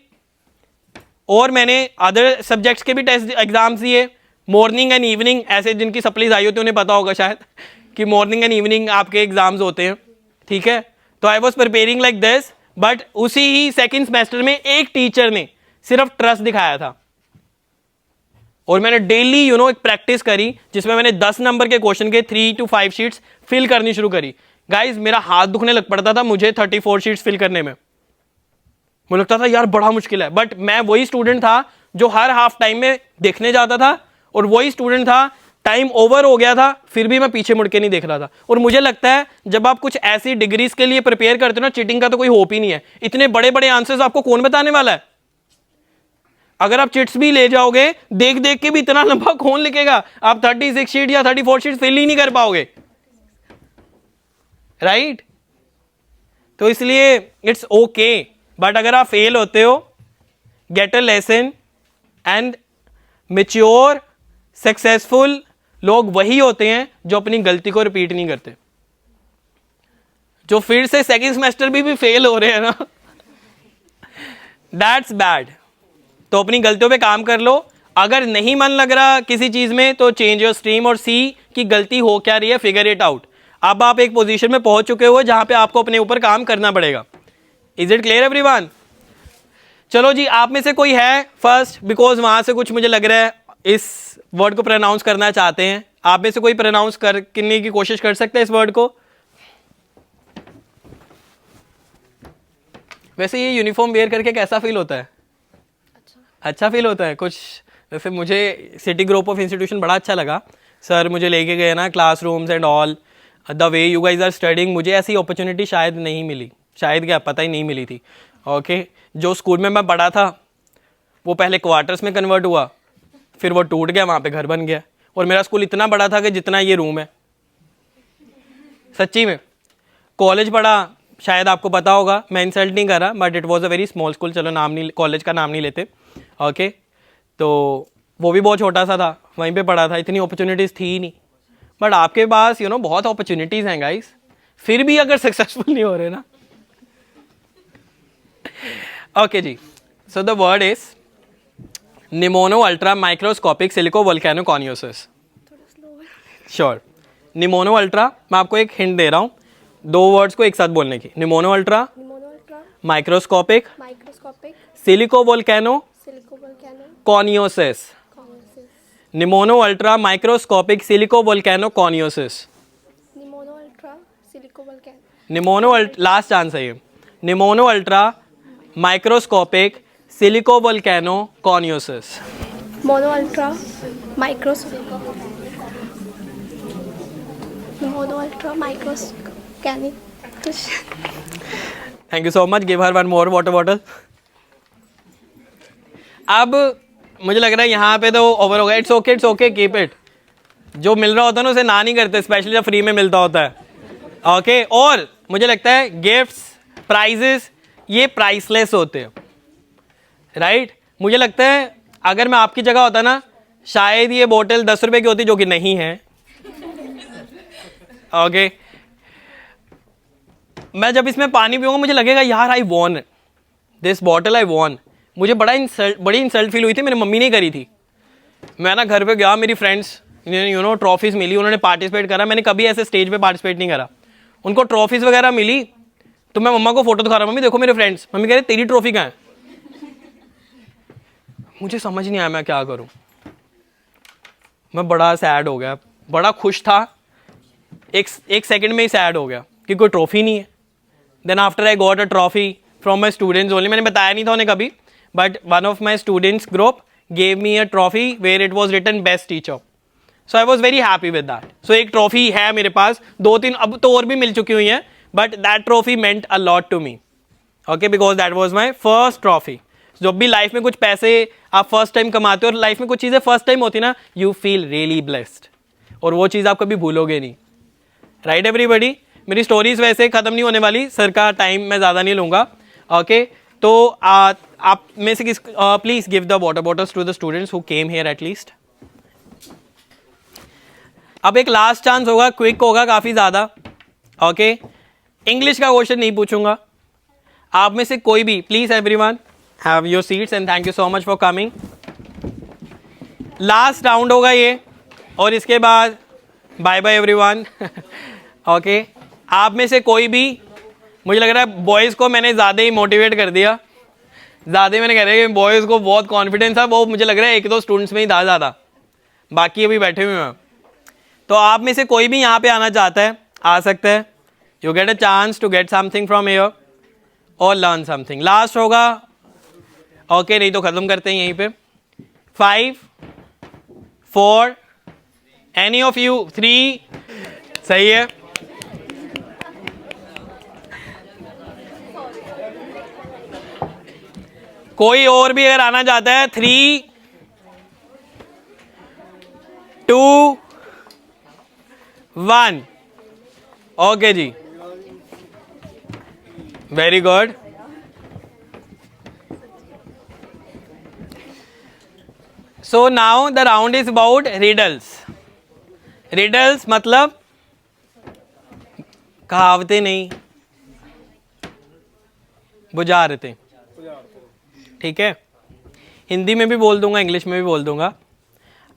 और मैंने अदर सब्जेक्ट्स के भी टेस्ट एग्जाम्स दिए, मॉर्निंग एंड इवनिंग। ऐसे जिनकी सप्लीज आई होती है उन्हें पता होगा शायद कि मॉर्निंग एंड इवनिंग आपके एग्जाम्स होते हैं, ठीक है। तो I was preparing like this, but उसी ही सेकंड सेमेस्टर में एक टीचर ने सिर्फ ट्रस्ट दिखाया था और मैंने डेली एक प्रैक्टिस करी जिसमें मैंने 10 नंबर के क्वेश्चन के 3 to 5 शीट्स फिल करनी शुरू करी। गाइज मेरा हाथ दुखने लग पड़ता था मुझे 34 शीट्स फिल करने में। मुझे लगता था यार बड़ा मुश्किल है, बट मैं वही स्टूडेंट था जो हर हाफ टाइम में देखने जाता था और वही स्टूडेंट था, टाइम ओवर हो गया था फिर भी मैं पीछे मुड़ के नहीं देख रहा था। और मुझे लगता है जब आप कुछ ऐसी डिग्रीज के लिए प्रिपेयर करते हो ना, चीटिंग का तो कोई होप ही नहीं है। इतने बड़े बड़े आंसर्स आपको कौन बताने वाला है? अगर आप चिट्स भी ले जाओगे देख देख के भी इतना लंबा कौन लिखेगा? आप 36 शीट या 34 शीट फिल ही नहीं कर पाओगे, राइट? तो इसलिए इट्स ओके, बट अगर आप फेल होते हो, get a lesson. And mature successful लोग वही होते हैं जो अपनी गलती को रिपीट नहीं करते। जो फिर से सेकंड सेमेस्टर भी फेल हो रहे हैं ना, दैट्स बैड। तो अपनी गलतियों पे काम कर लो। अगर नहीं मन लग रहा किसी चीज में तो चेंज योर स्ट्रीम और सी कि गलती हो क्या रही है, फिगर इट आउट। अब आप एक पोजीशन में पहुंच चुके हो जहां पे आपको अपने ऊपर काम करना पड़ेगा। Is it clear everyone? चलो जी, आप में से कोई है फर्स्ट, बिकॉज वहां से कुछ मुझे लग रहा है इस वर्ड को प्रोनाउंस करना चाहते हैं। आप में से कोई प्रोनाउंस करने की कोशिश कर सकते हैं इस वर्ड को? वैसे ये यूनिफॉर्म वेयर करके कैसा फील होता है? अच्छा फील होता है कुछ। जैसे मुझे सिटी ग्रुप ऑफ इंस्टीट्यूशन बड़ा अच्छा लगा। सर मुझे लेके गए ना classrooms and all, the way you guys are studying. मुझे ऐसी अपॉर्चुनिटी शायद नहीं मिली, शायद क्या पता ही नहीं मिली थी। ओके, जो स्कूल में मैं पढ़ा था वो पहले क्वार्टर्स में कन्वर्ट हुआ, फिर वो टूट गया, वहाँ पे घर बन गया। और मेरा स्कूल इतना बड़ा था कि जितना ये रूम है, सच्ची में। कॉलेज पढ़ा, शायद आपको पता होगा, मैं इंसल्ट नहीं कर रहा, but it was a very small school. चलो नाम नहीं, कॉलेज का नाम नहीं लेते। ओके, तो वो भी बहुत छोटा सा था, वहीं पे पढ़ा था, इतनी अपॉर्चुनिटीज़ थी ही नहीं। बट आपके पास बहुत अपॉर्चुनिटीज़ हैं गाइस, फिर भी अगर सक्सेसफुल नहीं हो रहे ना। Okay ji, so the word is pneumono ultra microscopic silico volcano coniosis. Sure, pneumono ultra, मैं आपको एक हिंट दे रहा हूँ 2 वर्ड्स को एक साथ बोलने की। Pneumono ultra, microscopic, silico volcano coniosis. Pneumono ultra microscopic silico volcano coniosis. Pneumono last chance है ये। Pneumono ultra microscopic Silico volcano coniosus. Mono ultra microscopic. Mono ultra microscopic. Thank you so much. Give her one more water bottle. अब मुझे लग रहा है यहाँ पे तो ओवर हो गया. It's okay keep it. जो मिल रहा होता है ना उसे ना नहीं करते, स्पेशली जब फ्री में मिलता होता है. ओके और मुझे लगता है गिफ्ट्स प्राइजेस ये प्राइसलेस होते हैं, राइट? मुझे लगता है अगर मैं आपकी जगह होता ना शायद ये बोतल 10 रुपए की होती, जो कि नहीं है. ओके मैं जब इसमें पानी पीऊंगा मुझे लगेगा यार I won this bottle, I won. मुझे बड़ी इंसल्ट फील हुई थी. मेरी मम्मी ने करी थी. मैं ना घर पे गया, मेरी फ्रेंड्स यू नो ट्रॉफीज़ मिली, उन्होंने पार्टिसिपेट करा. मैंने कभी ऐसे स्टेज पे पार्टिसिपेट नहीं करा. उनको ट्रॉफीज़ वगैरह मिली तो मैं मम्मा को फोटो दिखा रहा हूँ, मम्मी देखो मेरे फ्रेंड्स. मम्मी कह रही तेरी ट्रॉफी कहाँ है? मुझे समझ नहीं आया मैं क्या करूँ. मैं बड़ा सैड हो गया. बड़ा खुश था, एक सेकंड में ही सैड हो गया कि कोई ट्रॉफी नहीं है. Then after I got a trophy from my students only. मैंने बताया नहीं था उन्हें कभी, but one of my students group gave me a trophy where it was written best teacher. So I was very happy with that. So एक trophy है मेरे पास, 2-3 अब तो और भी मिल चुकी हुई हैं, but that trophy meant a lot to me. Okay, because that was my first trophy. जब भी लाइफ में कुछ पैसे आप फर्स्ट टाइम कमाते हो और लाइफ में कुछ चीज़ें फर्स्ट टाइम होती ना, you feel really blessed. और वो चीज़ आप कभी भूलोगे नहीं. Right everybody? मेरी स्टोरीज वैसे ख़त्म नहीं होने वाली, सर का टाइम मैं ज़्यादा नहीं लूँगा. ओके तो आप में से किस please give the water bottles to the students who came here at least. अब एक लास्ट चांस होगा, क्विक होगा काफ़ी ज़्यादा. ओके इंग्लिश का क्वेश्चन नहीं पूछूंगा. आप में से कोई भी please everyone have your seats and thank you so much for coming. Last round होगा ये और इसके बाद बाय बाय एवरीवन. ओके आप में से कोई भी, मुझे लग रहा है बॉयज़ को मैंने ज़्यादा ही मोटिवेट कर दिया. ज़्यादा मैंने कह रहा है कि बॉयज़ को बहुत कॉन्फिडेंस था, वो मुझे लग रहा है 1-2 स्टूडेंट्स में ही था ज़्यादा, बाकी अभी बैठे हुए हैं. तो आप में से कोई भी यहाँ पे आना चाहता है आ सकता है. You get a chance to get something from here और लर्न समथिंग. लास्ट होगा ओके नहीं तो ख़त्म करते हैं यहीं पे. 5 4 एनी ऑफ यू 3 सही है. कोई और भी अगर आना चाहता है 3 2 1 ओके जी very good. So now the round is about riddles. Riddles मतलब कहावतें नहीं, बुझारतें. ठीक है, हिंदी में भी बोल दूंगा, इंग्लिश में भी बोल दूंगा.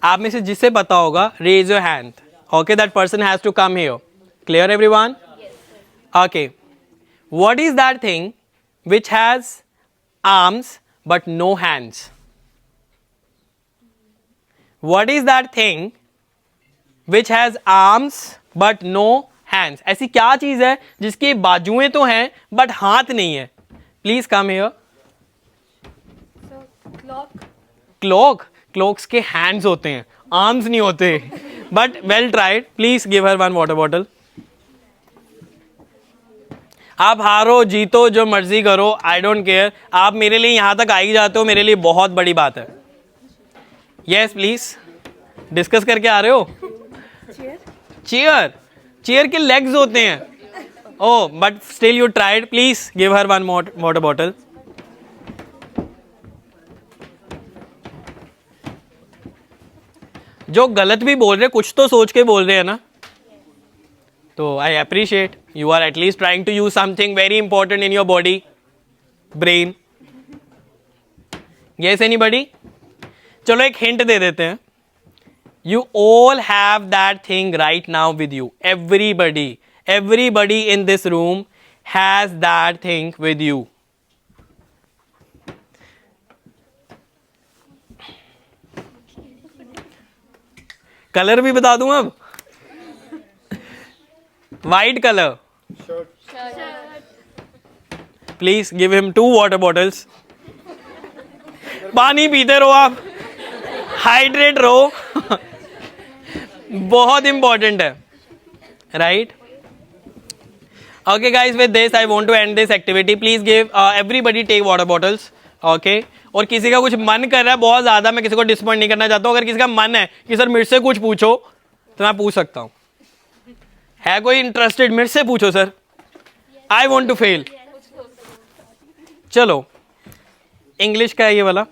आप में से जिससे पता होगा raise your hand. Okay that person has to come here. Clear everyone? Okay what is that thing which has arms but no hands? What is that thing which has arms but no hands? ऐसी क्या चीज है जिसकी बाजुएं तो हैं but हाथ नहीं है? Please come here. क्लॉक्स के हैंड्स होते हैं, आर्म्स नहीं होते. But well tried. Please give her 1 water bottle. आप हारो जीतो जो मर्जी करो, आई डोंट केयर. आप मेरे लिए यहां तक आ ही जाते हो, मेरे लिए बहुत बड़ी बात है. Yes please. डिस्कस करके आ रहे हो? चेयर के लेग्स होते हैं. Oh but still you tried. Please give her 1 water bottle. जो गलत भी बोल रहे कुछ तो सोच के बोल रहे हैं ना, तो I appreciate. You are at least trying to use something very important in your body, brain. Yes anybody? चलो एक हिंट दे देते हैं. You all have that thing right now with you. Everybody in this room has that thing with you. Colour भी बता दूं अब. White colour. Please give him 2 water bottles. पानी पीते रहो आप, हाइड्रेट रहो। बहुत इंपॉर्टेंट है, right? Okay guys, with this I want to end this activity. Please give everybody take water bottles. Okay? और किसी का कुछ मन कर रहा है बहुत ज़्यादा, मैं किसी को डिसअपॉइंट नहीं करना चाहता हूँ। अगर किसी का मन है कि सर मेरे से कुछ पूछो, तो मैं पूछ सकता हूँ। है कोई इंटरेस्टेड? मेरे से पूछो sir, I want to fail. चलो, इंग्लिश का है ये वाला।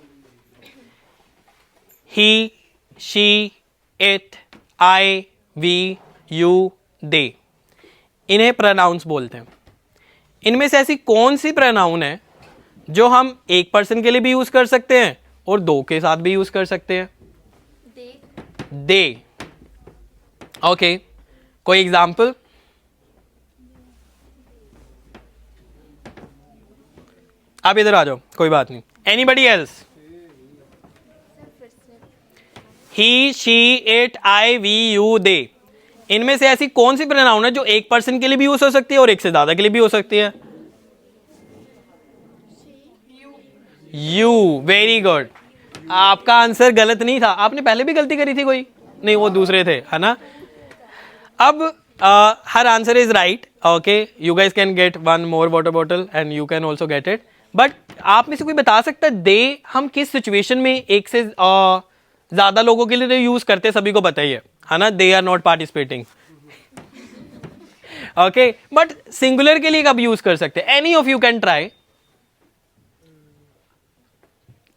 He, she, it, I, we, you, they, इन्हें प्रोनाउंस बोलते हैं। इनमें से ऐसी कौन सी प्रोनाउन है जो हम एक पर्सन के लिए भी यूज कर सकते हैं और दो के साथ भी यूज कर सकते हैं? दे। ओके, कोई एग्जाम्पल? आप इधर आ जाओ, कोई बात नहीं। Anybody else? He, she, it, I, we, you, they, इनमें से ऐसी कौन सी प्रोनाउन है जो एक पर्सन के लिए भी यूज हो सकती है और एक से ज्यादा के लिए भी हो सकती है? यू। Very good. आपका आंसर गलत नहीं था। आपने पहले भी गलती करी थी कोई? नहीं, वो दूसरे थे, है ना? अब हर answer is right. Okay, you guys can get one more water bottle and you can also get it. But आप में से कोई बता सकता है दे हम किस सिचुएशन में एक से ज्यादा लोगों के लिए यूज करते हैं? सभी को पता ही है ना? They are not participating. Okay, but singular के लिए कब यूज कर सकते हैं? Any of you can try.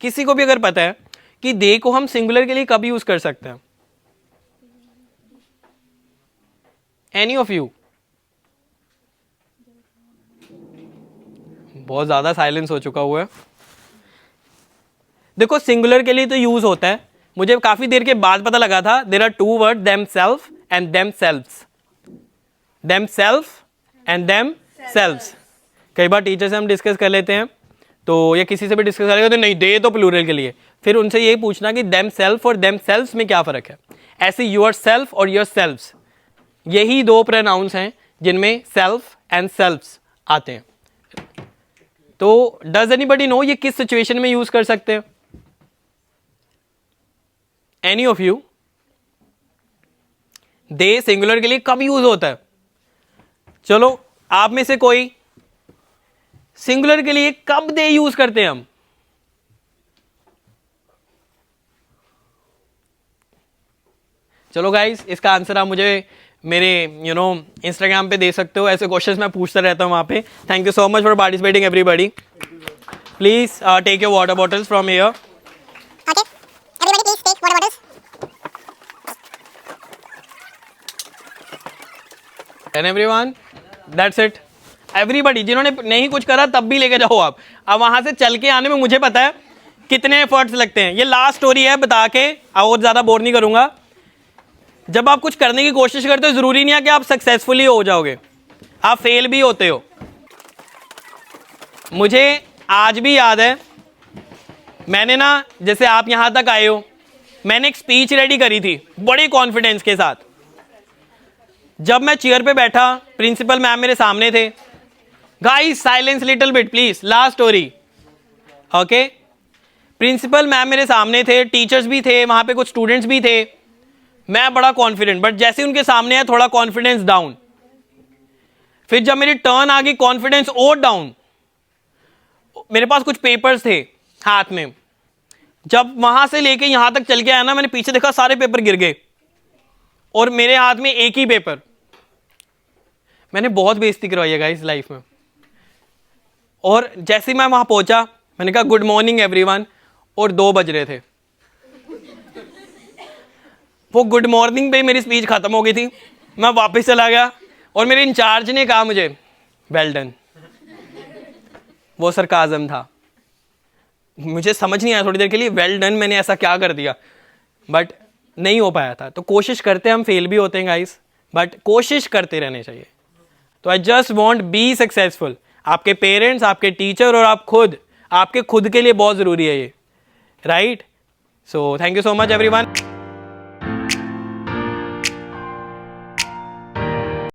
किसी को भी अगर पता है कि दे को हम सिंगुलर के लिए कब यूज कर सकते हैं? Any of you? बहुत ज्यादा साइलेंस हो चुका हुआ है। देखो, सिंगुलर के लिए तो यूज होता है, मुझे काफी देर के बाद पता लगा था। There are two word, themself and themselves. Themself and themselves. कई बार टीचर से हम डिस्कस कर लेते हैं, तो या किसी से भी डिस्कस करेंगे तो नहीं, दे तो प्लूरल के लिए। फिर उनसे यही पूछना कि देम सेल्फ और देम सेल्व्स में क्या फर्क है। ऐसे योर सेल्फ और योर सेल्व्स, यही दो प्रोनाउंस हैं जिनमें सेल्फ एंड सेल्व्स आते हैं। तो डज एनीबडी नो ये किस सिचुएशन में यूज कर सकते हैं? Any of you? They singular के लिए कब यूज होता है? चलो, आप में से कोई सिंगुलर के लिए कब दे यूज करते हैं हम? चलो गाइस, इसका आंसर आप मुझे मेरे इंस्टाग्राम पे दे सकते हो। ऐसे क्वेश्चंस मैं पूछता रहता हूं वहां पे। Thank you so much for participating everybody. Please take your water bottles from here. And everyone, that's it. Everybody, जिन्होंने नहीं कुछ करा तब भी लेके जाओ आप। अब वहां से चल के आने में मुझे पता है कितने एफर्ट्स लगते हैं। ये लास्ट स्टोरी है, बता के और ज्यादा बोर नहीं करूंगा। जब आप कुछ करने की कोशिश करते हो, जरूरी नहीं है कि आप सक्सेसफुली हो जाओगे, आप फेल भी होते हो। मुझे आज भी याद है, मैंने ना, जैसे आप यहां तक आए हो, मैंने एक स्पीच रेडी करी थी बड़े कॉन्फिडेंस के साथ। जब मैं चेयर पे बैठा, प्रिंसिपल मैम मेरे सामने थे। Guys silence little bit please, last story. Okay, principal ma'am मेरे सामने थे, टीचर्स भी थे वहां पे, कुछ स्टूडेंट्स भी थे। मैं बड़ा कॉन्फिडेंट, बट जैसे उनके सामने है थोड़ा कॉन्फिडेंस डाउन। फिर जब मेरी टर्न आ गई, कॉन्फिडेंस और डाउन। मेरे पास कुछ पेपर्स थे हाथ में, जब वहां से लेके यहां तक चल के आया ना, मैंने पीछे देखा सारे पेपर गिर गए और मेरे हाथ में एक ही पेपर। मैंने बहुत बेइज्जती करवाई है गाइस लाइफ में। और जैसे ही मैं वहां पहुंचा, मैंने कहा गुड मॉर्निंग एवरीवन, और 2 बज रहे थे। वो गुड मॉर्निंग पे मेरी स्पीच खत्म हो गई थी। मैं वापस चला गया और मेरे इंचार्ज ने कहा मुझे वेल डन। वो सरकाज़म था, मुझे समझ नहीं आया थोड़ी देर के लिए, वेल डन मैंने ऐसा क्या कर दिया, बट नहीं हो पाया था। तो कोशिश करते हैं, हम फेल भी होते हैं गाइस, बट कोशिश करते रहने चाहिए। तो I just want be successful. आपके पेरेंट्स, आपके टीचर और आप खुद, आपके खुद के लिए बहुत ज़रूरी है ये, right? So thank you so much everyone.